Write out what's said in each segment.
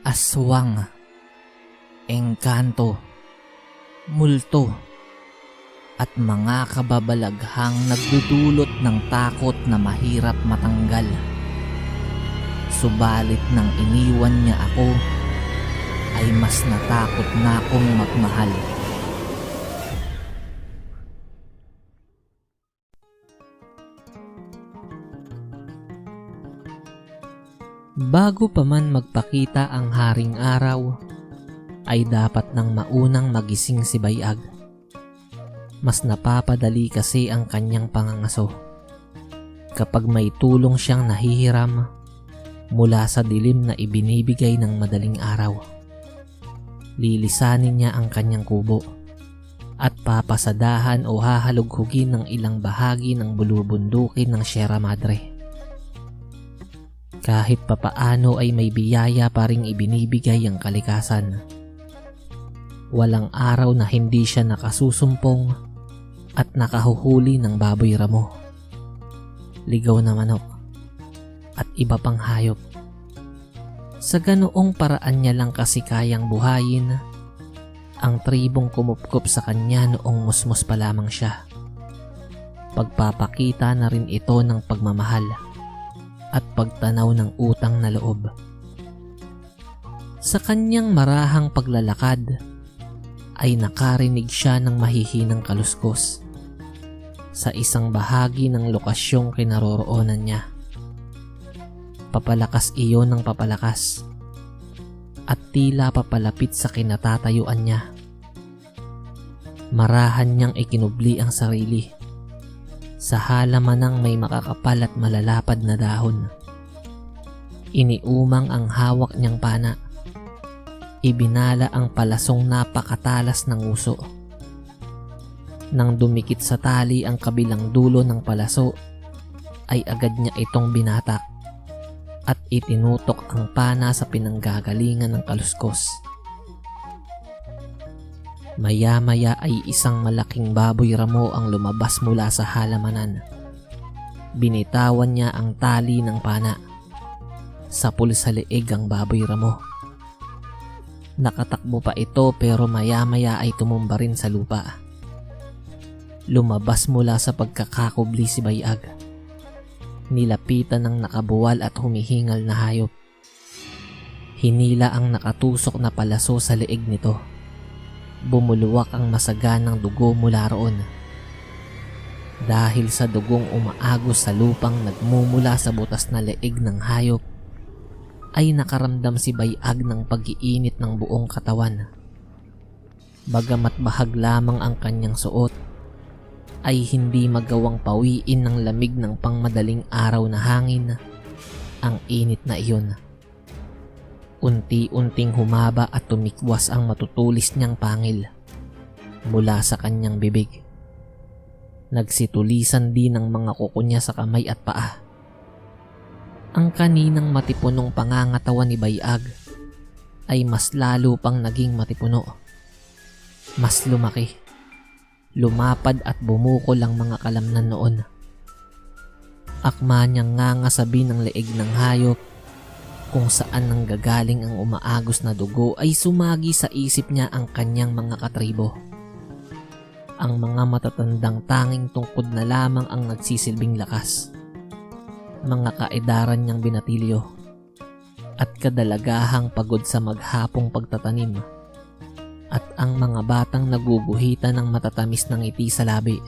aswang, engkanto, multo, at mga kababalaghang nagdudulot ng takot na mahirap matanggal. Subalit nang iniwan niya ako, ay mas natakot na akong magmahal. Bago pa man magpakita ang haring araw, ay dapat nang maunang magising si Bayag. Mas napapadali kasi ang kanyang pangangaso kapag may tulong siyang nahihiram mula sa dilim na ibinibigay ng madaling araw. Lilisanin niya ang kanyang kubo at papasadahan o hahalughugin ng ilang bahagi ng bulubundukin ng Sierra Madre. Kahit papaano ay may biyaya pa ring ibinibigay ang kalikasan. Walang araw na hindi siya nakasusumpong at nakahuhuli ng baboy ramo, ligaw na manok, at iba pang hayop. Sa ganoong paraan niya lang kasi kayang buhayin ang tribong kumupkup sa kanya noong musmus pa lamang siya. Pagpapakita na rin ito ng pagmamahal at pagtanaw ng utang na loob. Sa kanyang marahang paglalakad ay nakarinig siya ng mahihinang kaluskos sa isang bahagi ng lokasyong kinaroroonan niya. Papalakas iyon ng papalakas at tila papalapit sa kinatatayuan niya. Marahan niyang ikinubli ang sarili sa halamanang may makakapal at malalapad na dahon. Iniumang ang hawak niyang pana. Ibinala ang palasong napakatalas ng uso. Nang dumikit sa tali ang kabilang dulo ng palaso, ay agad niya itong binatak at itinutok ang pana sa pinanggagalingan ng kaluskos. Maya-maya ay isang malaking baboy ramo ang lumabas mula sa halamanan. Binitawan niya ang tali ng pana. Sapul sa leeg ang baboy ramo. Nakatakbo pa ito pero maya-maya ay tumumba rin sa lupa. Lumabas mula sa pagkakakubli si Bayag. Nilapitan ng nakabuwal at humihingal na hayop. Hinila ang nakatusok na palaso sa leeg nito. Bumuluwak ang masaganang dugo mula roon. Dahil sa dugong umaagos sa lupang nagmumula sa butas na leeg ng hayop, ay nakaramdam si Bayag ng pag-iinit ng buong katawan. Bagamat bahag lamang ang kanyang suot, ay hindi magawang pawiin ng lamig ng pangmadaling araw na hangin ang init na iyon. Unti-unting humaba at tumikwas ang matutulis niyang pangil mula sa kanyang bibig. Nagsitulisan din ang mga kuko niya sa kamay at paa. Ang kaninang matipunong pangangatawan ni Bayag ay mas lalo pang naging matipuno. Mas lumaki, lumapad at bumukol ang mga kalamnan noon. Akma niyang ngangasabi ng leeg ng hayop kung saan nanggagaling ang umaagos na dugo ay sumagi sa isip niya ang kanyang mga katribo. Ang mga matatandang tanging tungkod na lamang ang nagsisilbing lakas. Mga kaedaran niyang binatilyo at kadalagahang pagod sa maghapong pagtatanim at ang mga batang naguguhitan ng matatamis ng ngiti sa labi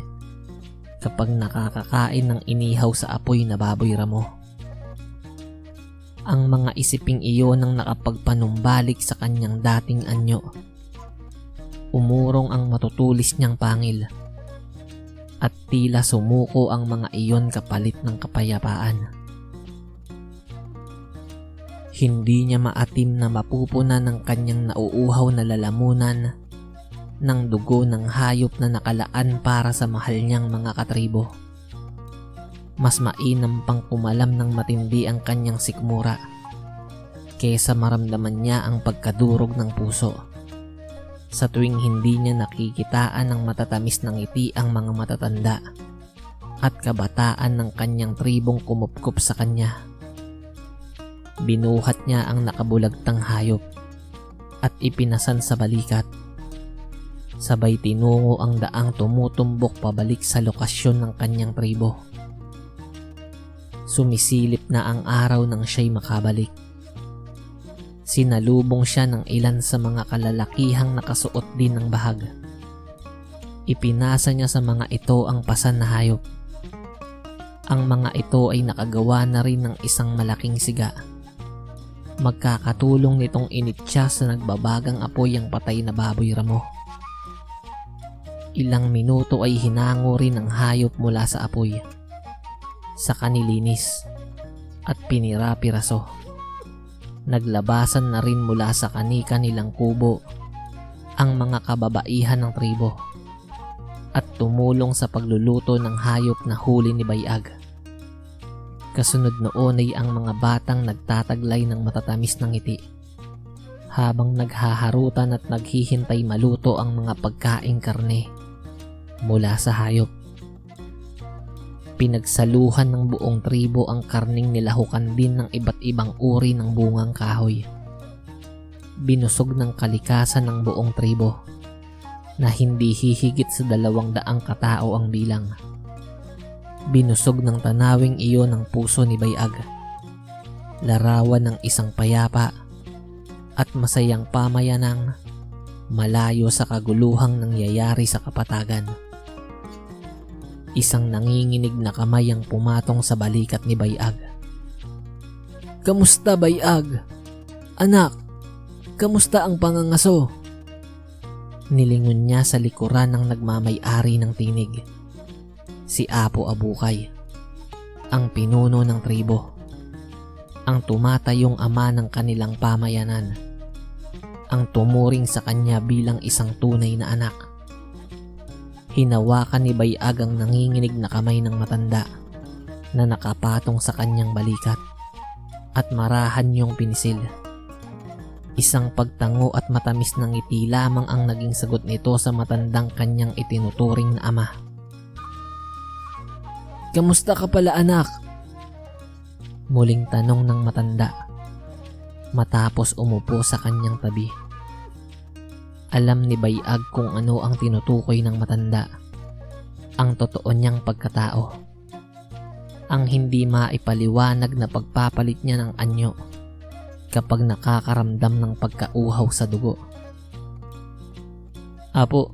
kapag nakakakain ng inihaw sa apoy na baboy ramo. Ang mga isiping iyon ang nakapagpanumbalik sa kanyang dating anyo. Umurong ang matutulis niyang pangil at tila sumuko ang mga iyon kapalit ng kapayapaan. Hindi niya maatim na mapupunan ng kanyang nauuhaw na lalamunan ng dugo ng hayop na nakalaan para sa mahal niyang mga katribo. Mas mainam pang kumalam ng matindi ang kanyang sikmura kesa maramdaman niya ang pagkadurog ng puso sa tuwing hindi niya nakikitaan ng matatamis ng ngiti ang mga matatanda at kabataan ng kanyang tribong kumupkup sa kanya. Binuhat niya ang nakabulagtang hayop at ipinasan sa balikat. Sabay tinungo ang daang tumutumbok pabalik sa lokasyon ng kanyang tribo. Sumisilip na ang araw nang siya'y makabalik. Sinalubong siya ng ilan sa mga kalalakihang nakasuot din ng bahag. Ipinasa niya sa mga ito ang pasan na hayop. Ang mga ito ay nakagawa na rin ng isang malaking siga. Magkakatulong nitong initsa sa nagbabagang apoy ang patay na baboy ramo. Ilang minuto ay hinango rin ang hayop mula sa apoy. Saka nilinis at pinira-piraso. Naglabasan na rin mula sa kani-kanilang kubo ang mga kababaihan ng tribo at tumulong sa pagluluto ng hayop na huli ni Bayag. Kasunod noon ay ang mga batang nagtataglay ng matatamis ng ngiti habang naghaharutan at naghihintay maluto ang mga pagkaing karne mula sa hayop. Pinagsaluhan ng buong tribo ang karning nilahukan din ng iba't ibang uri ng bungang kahoy. Binusog ng kalikasan ng buong tribo na hindi hihigit sa 200 katao ang bilang. Binusog ng tanawing iyon ang puso ni Bayag. Larawan ng isang payapa at masayang pamayanang malayo sa kaguluhang nangyayari sa kapatagan. Isang nanginginig na kamay ang pumatong sa balikat ni Bayag. "Kamusta, Bayag? Anak, kamusta ang pangangaso?" Nilingon niya sa likuran ng nagmamay-ari ng tinig. Si Apo Abukay, ang pinuno ng tribo, ang tumatayong ama ng kanilang pamayanan, ang tumuring sa kanya bilang isang tunay na anak. Hinawakan ni Bayag ang nanginginig na kamay ng matanda na nakapatong sa kanyang balikat at marahan niyong pinisil. Isang pagtango at matamis na ngiti lamang ang naging sagot nito sa matandang kanyang itinuturing na ama. "Kamusta ka pala, anak?" Muling tanong ng matanda matapos umupo sa kanyang tabi. Alam ni Bayag kung ano ang tinutukoy ng matanda, ang totoo niyang pagkatao, ang hindi maipaliwanag na pagpapalit niya ng anyo kapag nakakaramdam ng pagkauhaw sa dugo. "Apo,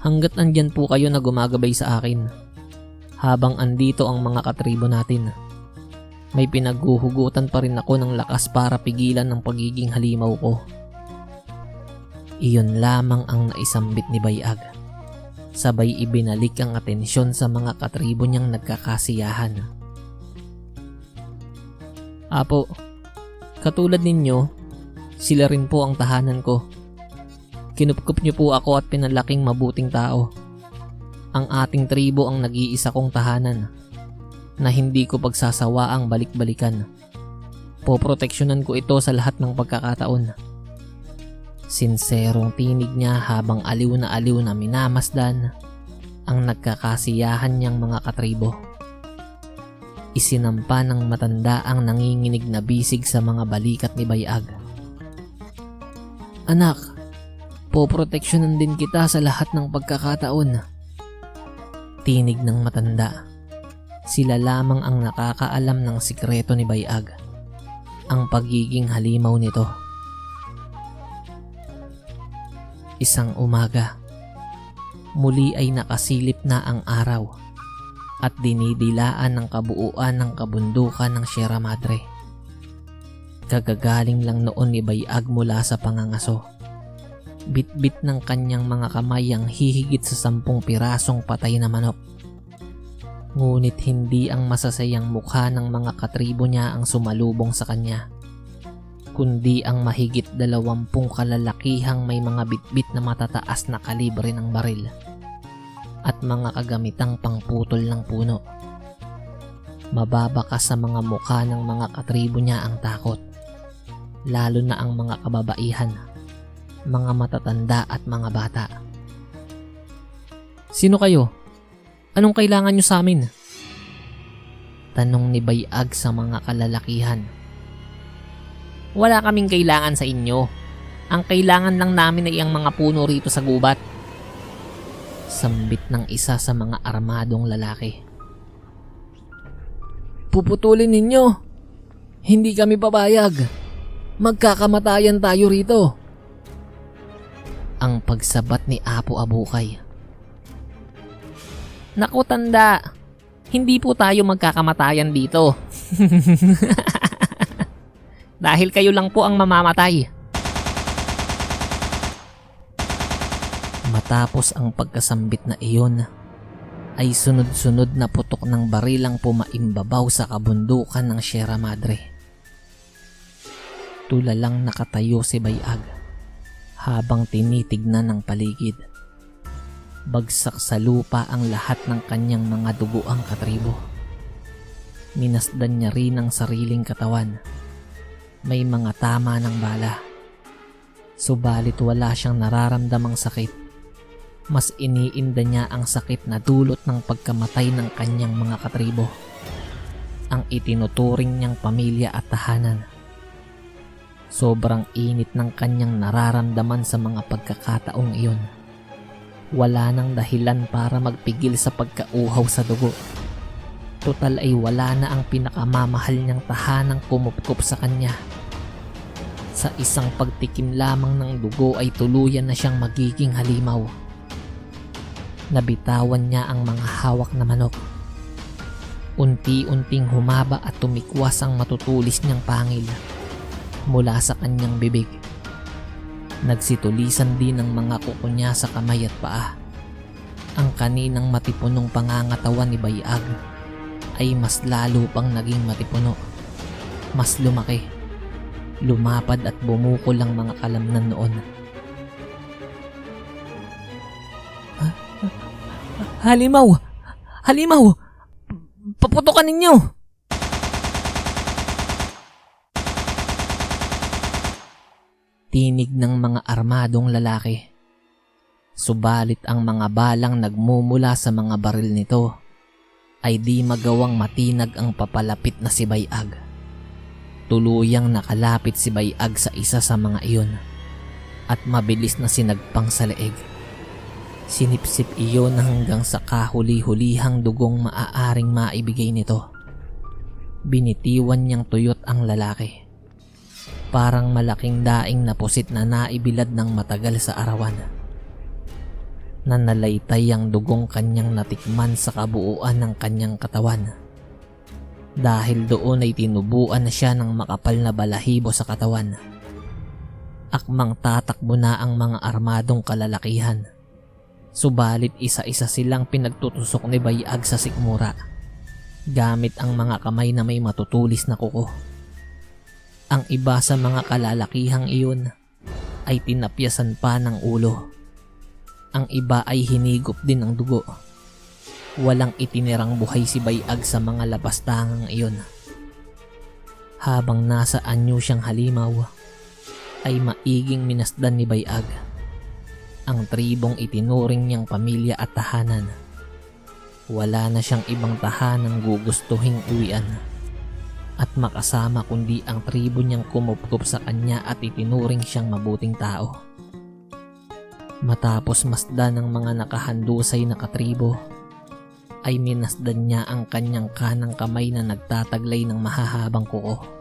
hanggat andyan po kayo na gumagabay sa akin, habang andito ang mga katribo natin, may pinaghuhugutan pa rin ako ng lakas para pigilan ng pagiging halimaw ko." Iyon lamang ang naisambit ni Bayag. Sabay ibinalik ang atensyon sa mga katribo niyang nagkakasiyahan. "Apo, katulad ninyo, sila rin po ang tahanan ko. Kinupkup niyo po ako at pinalaking mabuting tao. Ang ating tribo ang nag-iisa kong tahanan na hindi ko pagsasawaang balik-balikan. Poproteksyonan ko ito sa lahat ng pagkakataon." Sinserong tinig niya habang aliw na minamasdan ang nagkakasiyahan niyang mga katribo. Isinampa ng matanda ang nanginginig na bisig sa mga balikat ni Bayag. "Anak, poproteksyonan din kita sa lahat ng pagkakataon." Tinig ng matanda. Sila lamang ang nakakaalam ng sikreto ni Bayag, ang pagiging halimaw nito. Isang umaga, muli ay nakasilip na ang araw at dinidilaan ng kabuuan ng kabundukan ng Sierra Madre. Kagagaling lang noon ni Bayag mula sa pangangaso. Bit-bit ng kanyang mga kamay ang hihigit sa 10 pirasong patay na manok. Ngunit hindi ang masasayang mukha ng mga katribo niya ang sumalubong sa kanya, kundi ang mahigit 20 kalalakihang may mga bitbit na matataas na kalibre ng baril at mga kagamitang pangputol ng puno. Mababakas sa mga mukha ng mga katribo niya ang takot, lalo na ang mga kababaihan, mga matatanda at mga bata. "Sino kayo? Anong kailangan niyo sa amin?" Tanong ni Bayag sa mga kalalakihan. Wala kaming kailangan sa inyo. Ang kailangan lang namin ay ang mga puno rito sa gubat. Sambit ng isa sa mga armadong lalaki. Puputulin ninyo. Hindi kami papayag. Magkakamatayan tayo rito. Ang pagsabat ni Apo Abukay. Naku tanda, hindi po tayo magkakamatayan dito. Dahil kayo lang po ang mamamatay. Matapos ang pagkasambit na iyon, ay sunod-sunod na putok ng barilang pumaimbabaw sa kabundukan ng Sierra Madre. Tulalang nakatayo si Bayag habang tinitignan ng paligid. Bagsak sa lupa ang lahat ng kanyang mga duguang katribo. Minasdan niya rin ang sariling katawan. May mga tama ng bala. Subalit wala siyang nararamdamang sakit. Mas iniinda niya ang sakit na dulot ng pagkamatay ng kanyang mga katribo. Ang itinuturing niyang pamilya at tahanan. Sobrang init ng kanyang nararamdaman sa mga pagkakataong iyon. Wala nang dahilan para magpigil sa pagkauhaw sa dugo. Total ay wala na ang pinakamamahal niyang tahanang kumupkup sa kanya. Sa isang pagtikim lamang ng dugo ay tuluyan na siyang magiging halimaw. Nabitawan niya ang mga hawak na manok. Unti-unting humaba at tumikwas ang matutulis niyang pangil mula sa kanyang bibig. Nagsitulisan din ang mga kuko niya sa kamay at paa. Ang kaninang matipunong pangangatawan ni Bayag ay mas lalo pang naging matipuno. Mas lumaki, lumapad at bumukol ang mga kalamnan noon. Halimaw! Halimaw! Paputokan ninyo! Tinig ng mga armadong lalaki. Subalit ang mga balang nagmumula sa mga baril nito ay di magawang matinag ang papalapit na si Bayag. Tuluyang nakalapit si Bayag sa isa sa mga iyon at mabilis na sinagpang sa leeg. Sinipsip iyon hanggang sa kahuli-hulihang dugong maaaring maibigay nito. Binitiwan niyang tuyot ang lalaki. Parang malaking daing na pusit na naibilad ng matagal sa arawan. Nanalaytay ang dugong kanyang natikman sa kabuuan ng kanyang katawan. Dahil doon ay tinubuan na siya ng makapal na balahibo sa katawan. Akmang tatakbo na ang mga armadong kalalakihan. Subalit isa-isa silang pinagtutusok ni Bayag sa sikmura gamit ang mga kamay na may matutulis na kuko. Ang iba sa mga kalalakihang iyon ay tinapyasan pa ng ulo. Ang iba ay hinigop din ng dugo. Walang itinirang buhay si Bayag sa mga lapastangang iyon. Habang nasa anyo siyang halimaw, ay maiging minasdan ni Bayag ang tribong itinuring niyang pamilya at tahanan. Wala na siyang ibang tahanang gugustuhing uwian at makasama kundi ang tribo niyang kumupkup sa kanya at itinuring siyang mabuting tao. Matapos masdan ng mga nakahandusay na katribo, ay minasdan niya ang kanyang kanang kamay na nagtataglay ng mahahabang kuko.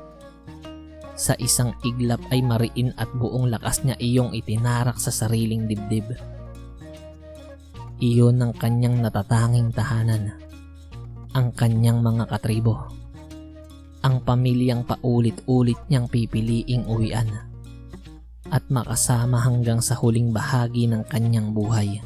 Sa isang iglap ay mariin at buong lakas niya iyong itinarak sa sariling dibdib. Iyon ang kanyang natatanging tahanan, ang kanyang mga katribo, ang pamilyang paulit-ulit niyang pipiliing uwian at makasama hanggang sa huling bahagi ng kanyang buhay.